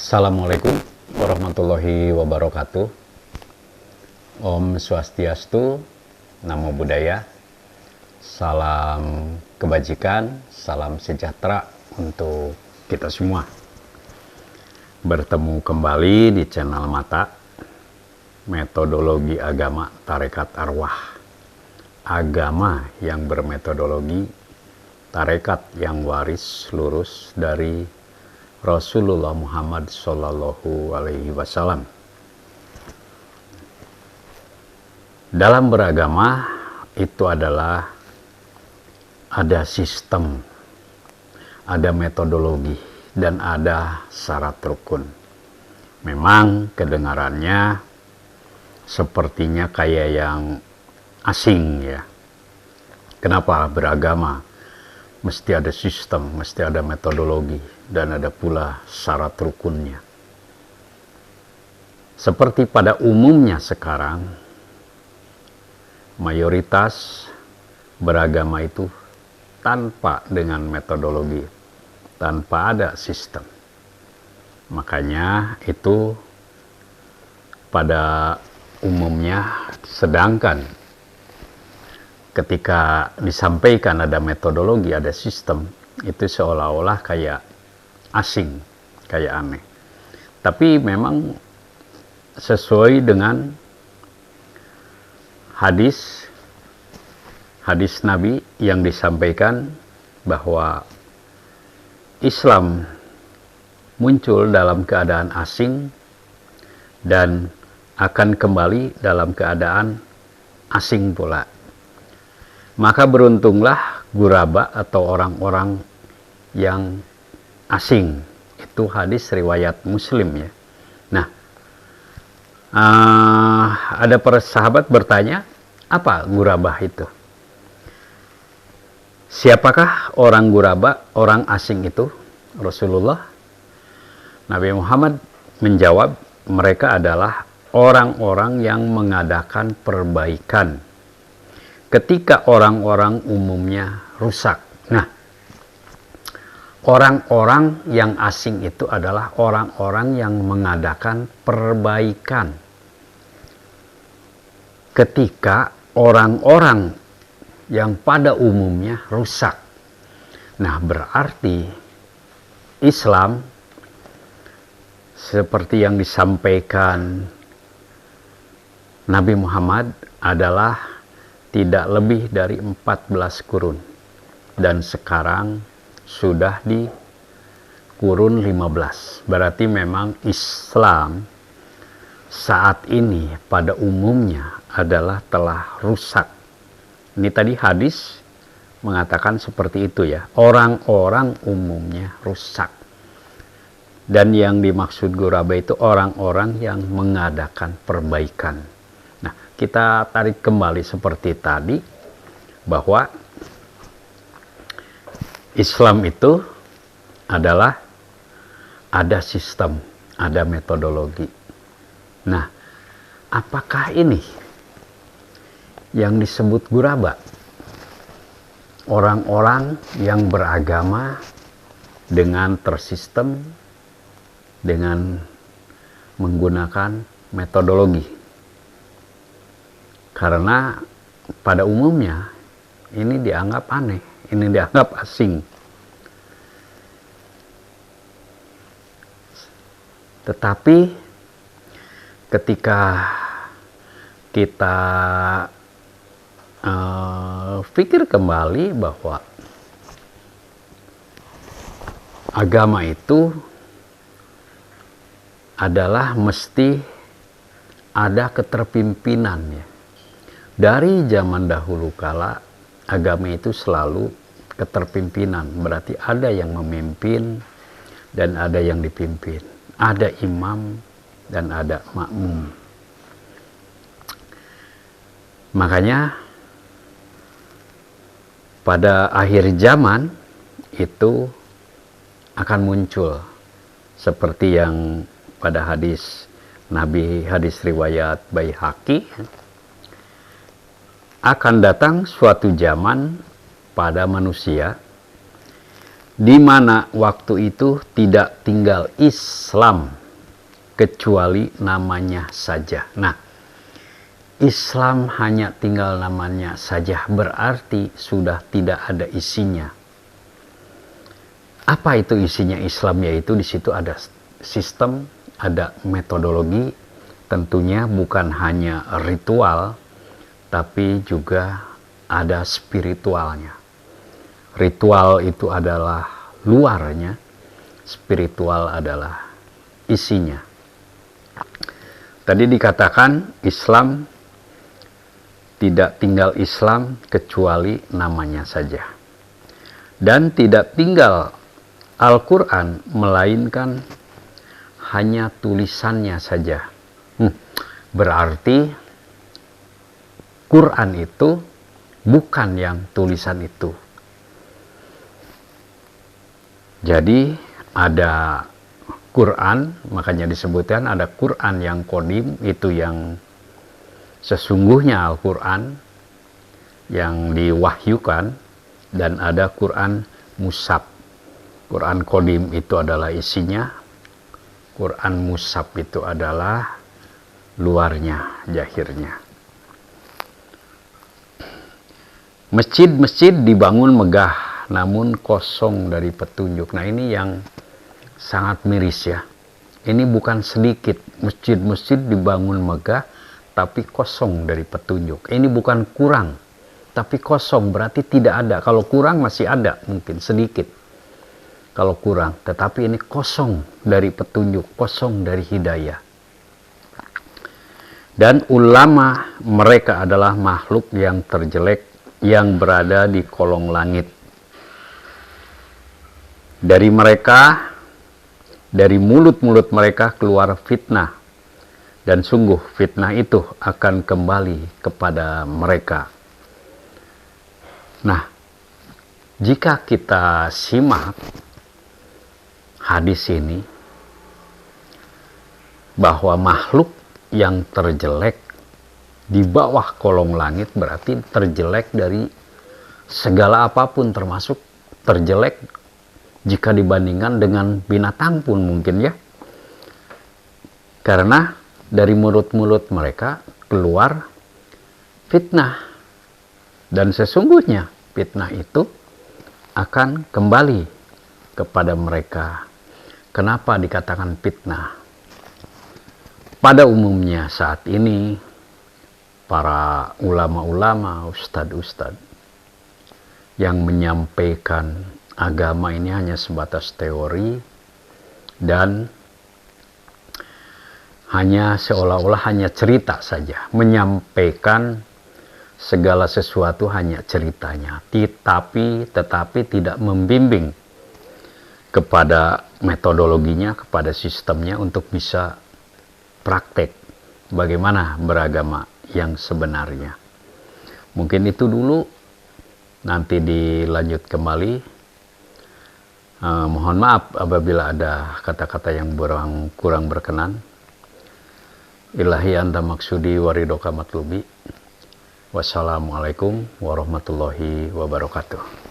Assalamualaikum warahmatullahi wabarakatuh. Om Swastiastu, Namo Buddhaya. Salam kebajikan, salam sejahtera untuk kita semua. Bertemu kembali di channel Mata, metodologi agama tarekat arwah. Agama yang bermetodologi, tarekat yang waris lurus dari Rasulullah Muhammad Sallallahu Alaihi Wasallam. Dalam beragama itu adalah ada sistem, ada metodologi, dan ada syarat rukun. Memang kedengarannya sepertinya kayak yang asing ya. Kenapa beragama? Mesti ada sistem, mesti ada metodologi, dan ada pula syarat rukunnya. Seperti pada umumnya sekarang, mayoritas beragama itu tanpa dengan metodologi, tanpa ada sistem. Makanya itu pada umumnya, sedangkan ketika disampaikan ada metodologi, ada sistem, itu seolah-olah kayak asing, kayak aneh. Tapi memang sesuai dengan hadis Nabi yang disampaikan bahwa Islam muncul dalam keadaan asing dan akan kembali dalam keadaan asing pula. Maka beruntunglah guraba atau orang-orang yang asing. Itu hadis riwayat Muslim ya. Nah, ada para sahabat bertanya, apa gurabah itu? Siapakah orang guraba, orang asing itu? Rasulullah, Nabi Muhammad menjawab, mereka adalah orang-orang yang mengadakan perbaikan ketika orang-orang umumnya rusak. Nah, orang-orang yang asing itu adalah orang-orang yang mengadakan perbaikan ketika orang-orang yang pada umumnya rusak. Nah, berarti Islam seperti yang disampaikan Nabi Muhammad adalah tidak lebih dari 14 kurun. Dan sekarang sudah di kurun 15. Berarti memang Islam saat ini pada umumnya adalah telah rusak. Ini tadi hadis mengatakan seperti itu ya. Orang-orang umumnya rusak. Dan yang dimaksud guraba itu orang-orang yang mengadakan perbaikan. Nah, kita tarik kembali seperti tadi bahwa Islam itu adalah ada sistem, ada metodologi. Nah, apakah ini yang disebut guraba? Orang-orang yang beragama dengan tersistem, dengan menggunakan metodologi. Karena pada umumnya ini dianggap aneh, ini dianggap asing. Tetapi ketika kita pikir kembali bahwa agama itu adalah mesti ada keterpimpinan ya. Dari zaman dahulu kala agama itu selalu keterpimpinan, berarti ada yang memimpin dan ada yang dipimpin, ada imam dan ada makmum. Makanya pada akhir zaman itu akan muncul seperti yang pada hadis Nabi, hadis riwayat Baihaqi, akan datang suatu zaman pada manusia di mana waktu itu tidak tinggal Islam kecuali namanya saja. Nah, Islam hanya tinggal namanya saja berarti sudah tidak ada isinya. Apa itu isinya Islam? Yaitu di situ ada sistem, ada metodologi, tentunya bukan hanya ritual, tapi juga ada spiritualnya. Ritual itu adalah luarnya, spiritual adalah isinya. Tadi dikatakan Islam tidak tinggal Islam kecuali namanya saja. Dan tidak tinggal Al-Quran melainkan hanya tulisannya saja. Berarti Quran itu bukan yang tulisan itu. Jadi ada Quran, makanya disebutkan ada Quran yang qadim, itu yang sesungguhnya Al-Quran yang diwahyukan, dan ada Quran mushaf. Quran qadim itu adalah isinya, Quran mushaf itu adalah luarnya, zahirnya. Masjid-masjid dibangun megah namun kosong dari petunjuk. Nah, ini yang sangat miris ya. Ini bukan sedikit, masjid-masjid dibangun megah tapi kosong dari petunjuk. Ini bukan kurang, tapi kosong, berarti tidak ada. Kalau kurang masih ada, mungkin sedikit kalau kurang, tetapi ini kosong dari petunjuk, kosong dari hidayah. Dan ulama mereka adalah makhluk yang terjelek yang berada di kolong langit. Dari mereka, dari mulut-mulut mereka keluar fitnah, dan sungguh fitnah itu akan kembali kepada mereka. Nah, jika kita simak hadis ini, bahwa makhluk yang terjelek di bawah kolong langit berarti terjelek dari segala apapun, termasuk terjelek jika dibandingkan dengan binatang pun mungkin ya. Karena dari mulut-mulut mereka keluar fitnah. Dan sesungguhnya fitnah itu akan kembali kepada mereka. Kenapa dikatakan fitnah? Pada umumnya saat ini para ulama-ulama, ustadz-ustadz yang menyampaikan agama ini hanya sebatas teori dan hanya seolah-olah hanya cerita saja, menyampaikan segala sesuatu hanya ceritanya, tetapi tidak membimbing kepada metodologinya, kepada sistemnya untuk bisa praktek bagaimana beragama yang sebenarnya. Mungkin itu dulu, nanti dilanjut kembali. Mohon maaf apabila ada kata-kata yang kurang berkenan. Ilahi anta maksudi waridoka matlubi. Wassalamualaikum warahmatullahi wabarakatuh.